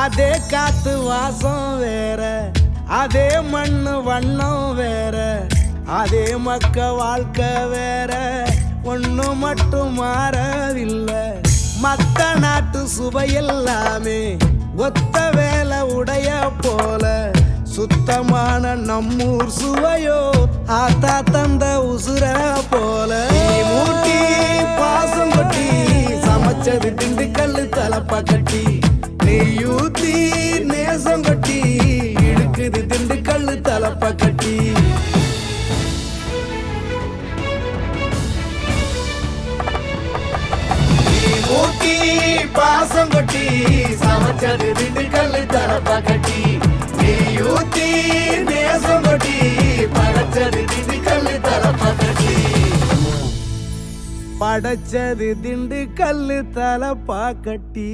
அதே காத்து வாசம் வேற, அதே மண்ணு வண்ணம் வேற, அதே மக்க வாழ்க்கை வேற, ஒண்ணு மட்டும் மாறவில்லை. மத்த நாட்டு சுவையெல்லாமே ஒத்த வேலை உடைய போல, சுத்தமான நம்மூர் சுவையோ ஆத்தா தந்த உசுர போல. மூட்டி பாசம் கொட்டி சமைச்சது திண்டுக்கல் தலப்பா கட்டி, நெய்யூத்தி நேசம் கொட்டி இழுக்குது திண்டுக்கல் தலப்பா கட்டி. மூட்டி பாசம் கொட்டி சமைச்சது திண்டுக்கல் தலப்பா கட்டி, நெய்யூத்தி நேசம் கொட்டி படைச்சது திண்டுக்கல் தலப்பா கட்டி. படைச்சது திண்டுக்கல் தலப்பா கட்டி.